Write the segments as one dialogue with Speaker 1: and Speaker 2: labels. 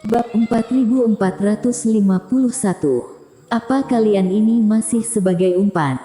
Speaker 1: Bab 4451. Apa kalian ini masih sebagai umpan?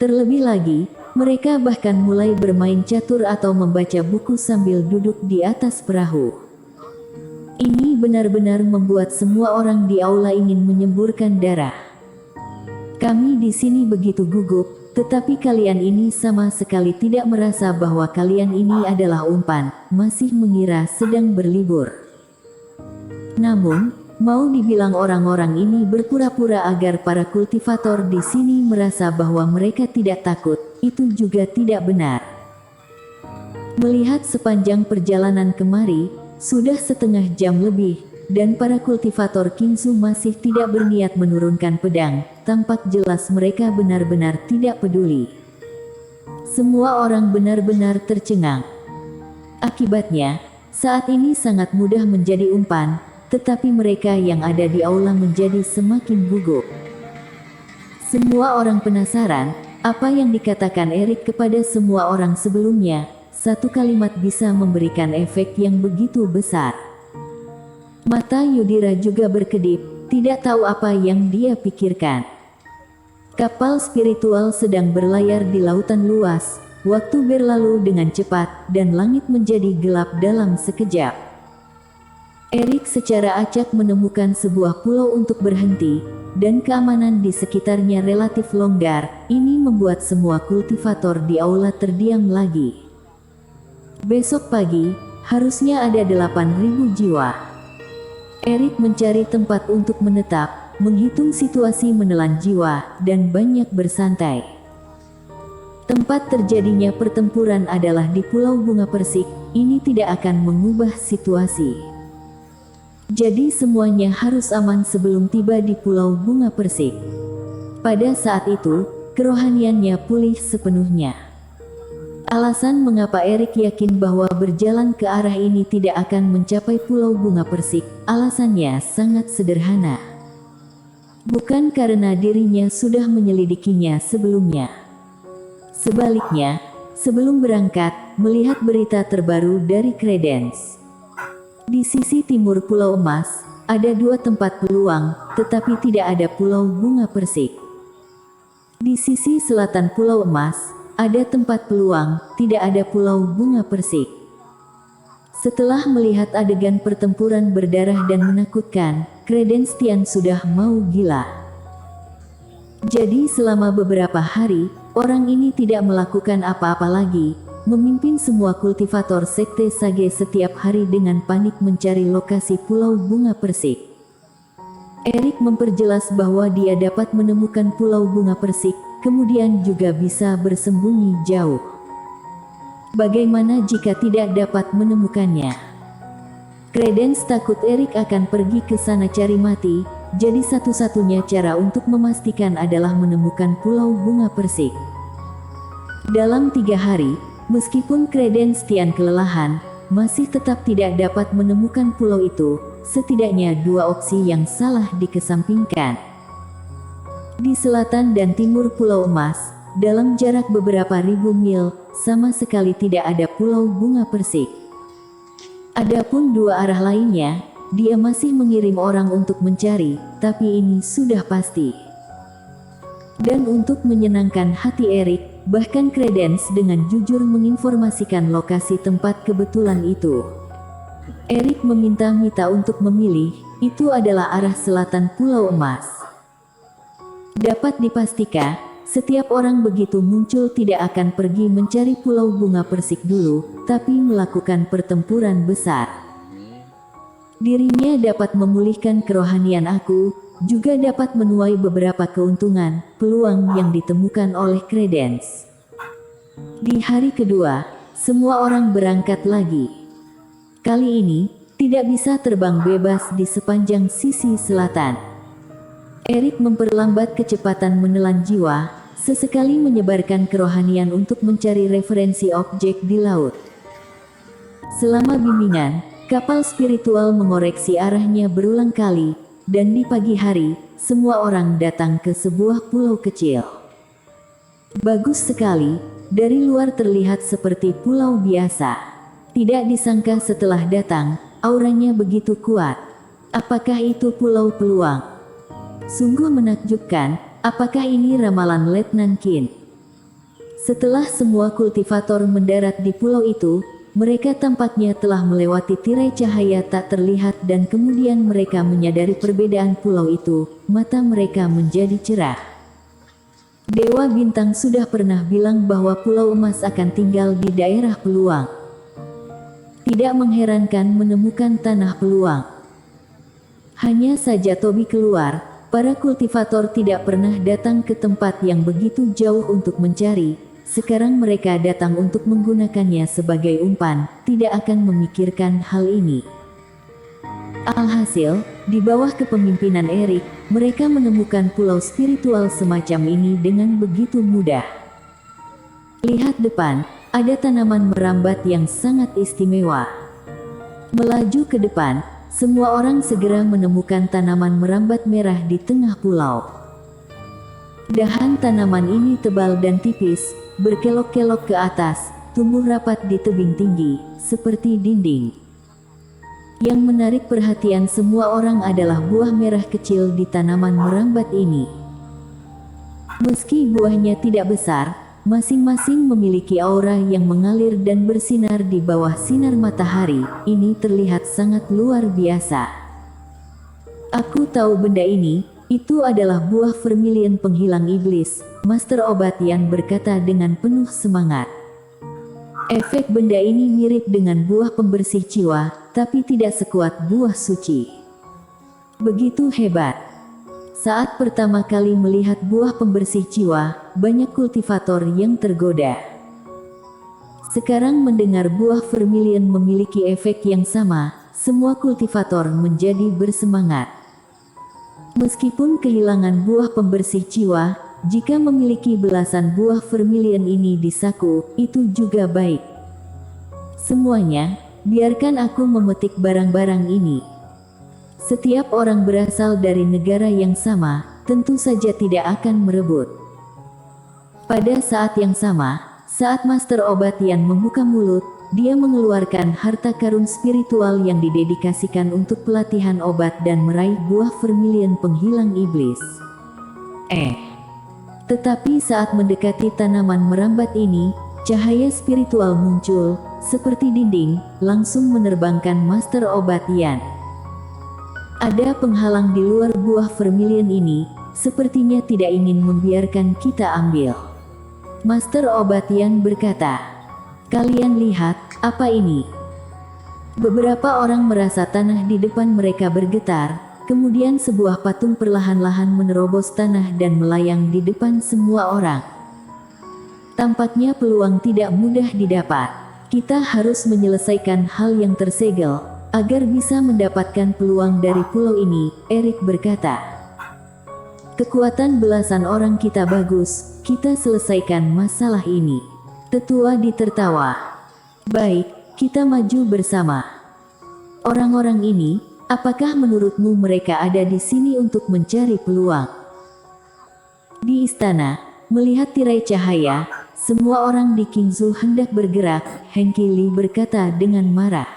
Speaker 1: Terlebih lagi, mereka bahkan mulai bermain catur atau membaca buku sambil duduk di atas perahu. Ini benar-benar membuat semua orang di aula ingin menyemburkan darah. Kami di sini begitu gugup, tetapi kalian ini sama sekali tidak merasa bahwa kalian ini adalah umpan, masih mengira sedang berlibur. Namun, mau dibilang orang-orang ini berpura-pura agar para kultivator di sini merasa bahwa mereka tidak takut, itu juga tidak benar. Melihat sepanjang perjalanan kemari, sudah setengah jam lebih, dan para kultivator Kinsu masih tidak berniat menurunkan pedang, tampak jelas mereka benar-benar tidak peduli. Semua orang benar-benar tercengang. Akibatnya, saat ini sangat mudah menjadi umpan, tetapi mereka yang ada di aula menjadi semakin gugup. Semua orang penasaran, apa yang dikatakan Erik kepada semua orang sebelumnya, satu kalimat bisa memberikan efek yang begitu besar. Mata Yudhira juga berkedip, tidak tahu apa yang dia pikirkan. Kapal spiritual sedang berlayar di lautan luas, waktu berlalu dengan cepat, dan langit menjadi gelap dalam sekejap. Erik secara acak menemukan sebuah pulau untuk berhenti, dan keamanan di sekitarnya relatif longgar. Ini membuat semua kultivator di aula terdiam lagi. Besok pagi, harusnya ada 8.000 jiwa. Erik mencari tempat untuk menetap, menghitung situasi menelan jiwa, dan banyak bersantai. Tempat terjadinya pertempuran adalah di Pulau Bunga Persik, ini tidak akan mengubah situasi. Jadi semuanya harus aman sebelum tiba di Pulau Bunga Persik. Pada saat itu, kerohaniannya pulih sepenuhnya. Alasan mengapa Erik yakin bahwa berjalan ke arah ini tidak akan mencapai Pulau Bunga Persik, alasannya sangat sederhana. Bukan karena dirinya sudah menyelidikinya sebelumnya. Sebaliknya, sebelum berangkat, melihat berita terbaru dari Credence. Di sisi timur Pulau Emas, ada 2 tempat peluang, tetapi tidak ada Pulau Bunga Persik. Di sisi selatan Pulau Emas, ada tempat peluang, tidak ada Pulau Bunga Persik. Setelah melihat adegan pertempuran berdarah dan menakutkan, Credence Tian sudah mau gila. Jadi selama beberapa hari, orang ini tidak melakukan apa-apa lagi, memimpin semua kultivator sekte Sage setiap hari dengan panik mencari lokasi Pulau Bunga Persik. Erik memperjelas bahwa dia dapat menemukan Pulau Bunga Persik, kemudian juga bisa bersembunyi jauh. Bagaimana jika tidak dapat menemukannya? Credence takut Erik akan pergi ke sana cari mati, jadi satu-satunya cara untuk memastikan adalah menemukan Pulau Bunga Persik. Dalam 3 hari, meskipun Credence Tian kelelahan, masih tetap tidak dapat menemukan pulau itu, setidaknya 2 opsi yang salah dikesampingkan. Di selatan dan timur Pulau Emas, dalam jarak beberapa ribu mil, sama sekali tidak ada Pulau Bunga Persik. Adapun 2 arah lainnya, dia masih mengirim orang untuk mencari, tapi ini sudah pasti. Dan untuk menyenangkan hati Erik, bahkan Credence dengan jujur menginformasikan lokasi tempat kebetulan itu. Erik meminta Mita untuk memilih, itu adalah arah selatan Pulau Emas. Dapat dipastikan, setiap orang begitu muncul tidak akan pergi mencari Pulau Bunga Persik dulu, tapi melakukan pertempuran besar. Dirinya dapat memulihkan kerohanian aku, juga dapat menuai beberapa keuntungan, peluang yang ditemukan oleh Credence. Di hari kedua, semua orang berangkat lagi. Kali ini, tidak bisa terbang bebas di sepanjang sisi selatan. Erik memperlambat kecepatan menelan jiwa, sesekali menyebarkan kerohanian untuk mencari referensi objek di laut. Selama bimbingan, kapal spiritual mengoreksi arahnya berulang kali, dan di pagi hari, semua orang datang ke sebuah pulau kecil. Bagus sekali, dari luar terlihat seperti pulau biasa. Tidak disangka setelah datang, auranya begitu kuat. Apakah itu Pulau Peluang? Sungguh menakjubkan, apakah ini ramalan Letnan Kin? Setelah semua kultivator mendarat di pulau itu, mereka tampaknya telah melewati tirai cahaya tak terlihat dan kemudian mereka menyadari perbedaan pulau itu, mata mereka menjadi cerah. Dewa Bintang sudah pernah bilang bahwa Pulau Emas akan tinggal di daerah Peluang. Tidak mengherankan menemukan tanah peluang. Hanya saja Tobi keluar, para kultivator tidak pernah datang ke tempat yang begitu jauh untuk mencari. Sekarang mereka datang untuk menggunakannya sebagai umpan, tidak akan memikirkan hal ini. Alhasil, di bawah kepemimpinan Erik, mereka menemukan pulau spiritual semacam ini dengan begitu mudah. Lihat depan, ada tanaman merambat yang sangat istimewa. Melaju ke depan, semua orang segera menemukan tanaman merambat merah di tengah pulau. Dahan tanaman ini tebal dan tipis, berkelok-kelok ke atas, tumbuh rapat di tebing tinggi, seperti dinding. Yang menarik perhatian semua orang adalah buah merah kecil di tanaman merambat ini. Meski buahnya tidak besar, masing-masing memiliki aura yang mengalir dan bersinar di bawah sinar matahari. Ini terlihat sangat luar biasa. Aku tahu benda ini, itu adalah buah vermilion penghilang iblis, Master Obat Yan berkata dengan penuh semangat. Efek benda ini mirip dengan buah pembersih jiwa, tapi tidak sekuat buah suci. Begitu hebat. Saat pertama kali melihat buah pembersih jiwa, banyak kultivator yang tergoda. Sekarang mendengar buah vermilion memiliki efek yang sama, semua kultivator menjadi bersemangat. Meskipun kehilangan buah pembersih jiwa, jika memiliki belasan buah vermilion ini di saku, itu juga baik. Semuanya, biarkan aku memetik barang-barang ini. Setiap orang berasal dari negara yang sama, tentu saja tidak akan merebut. Pada saat yang sama, saat Master Obat Yan membuka mulut, dia mengeluarkan harta karun spiritual yang didedikasikan untuk pelatihan obat dan meraih buah vermilion penghilang iblis. Tetapi saat mendekati tanaman merambat ini, cahaya spiritual muncul, seperti dinding, langsung menerbangkan Master Obat Yan. Ada penghalang di luar buah vermilion ini, sepertinya tidak ingin membiarkan kita ambil. Master Obat Yan berkata, "Kalian lihat, apa ini?" Beberapa orang merasa tanah di depan mereka bergetar, kemudian sebuah patung perlahan-lahan menerobos tanah dan melayang di depan semua orang. Tampaknya peluang tidak mudah didapat. Kita harus menyelesaikan hal yang tersegel, agar bisa mendapatkan peluang dari pulau ini, Erik berkata. Kekuatan belasan orang kita bagus, kita selesaikan masalah ini. Tetua ditertawa. Baik, kita maju bersama. Orang-orang ini, apakah menurutmu mereka ada di sini untuk mencari peluang? Di istana, melihat tirai cahaya, semua orang di Qingzhou hendak bergerak, Heng Qili berkata dengan marah.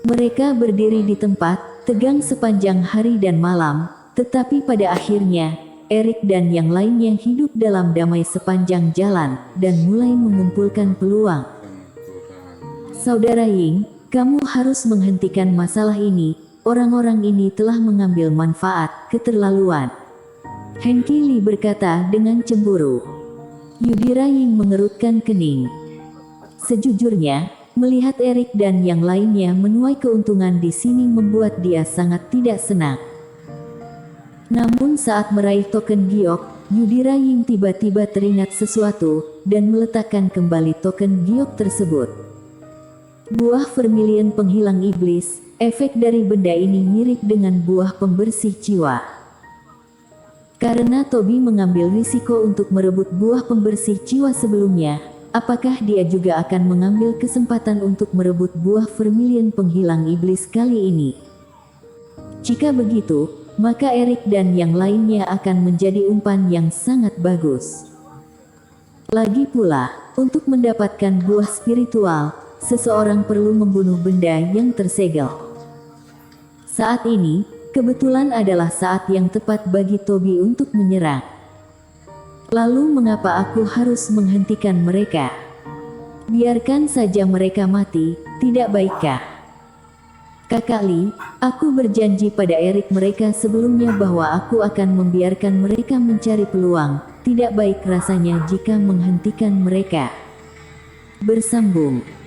Speaker 1: Mereka berdiri di tempat, tegang sepanjang hari dan malam, tetapi pada akhirnya, Erik dan yang lainnya hidup dalam damai sepanjang jalan, dan mulai mengumpulkan peluang. Saudara Ying, kamu harus menghentikan masalah ini, orang-orang ini telah mengambil manfaat, keterlaluan. Heng Qili berkata dengan cemburu. Yudhira Ying mengerutkan kening. Sejujurnya, melihat Erik dan yang lainnya menuai keuntungan di sini membuat dia sangat tidak senang. Namun saat meraih token giok, Yudhira Ying tiba-tiba teringat sesuatu, dan meletakkan kembali token giok tersebut. Buah vermilion penghilang iblis, efek dari benda ini mirip dengan buah pembersih jiwa. Karena Tobi mengambil risiko untuk merebut buah pembersih jiwa sebelumnya, apakah dia juga akan mengambil kesempatan untuk merebut buah vermilion penghilang iblis kali ini? Jika begitu, maka Erik dan yang lainnya akan menjadi umpan yang sangat bagus. Lagi pula, untuk mendapatkan buah spiritual, seseorang perlu membunuh benda yang tersegel. Saat ini, kebetulan adalah saat yang tepat bagi Toby untuk menyerang. Lalu mengapa aku harus menghentikan mereka? Biarkan saja mereka mati, tidak baikkah? Kakak Lee, aku berjanji pada Erik mereka sebelumnya bahwa aku akan membiarkan mereka mencari peluang. Tidak baik rasanya jika menghentikan mereka. Bersambung.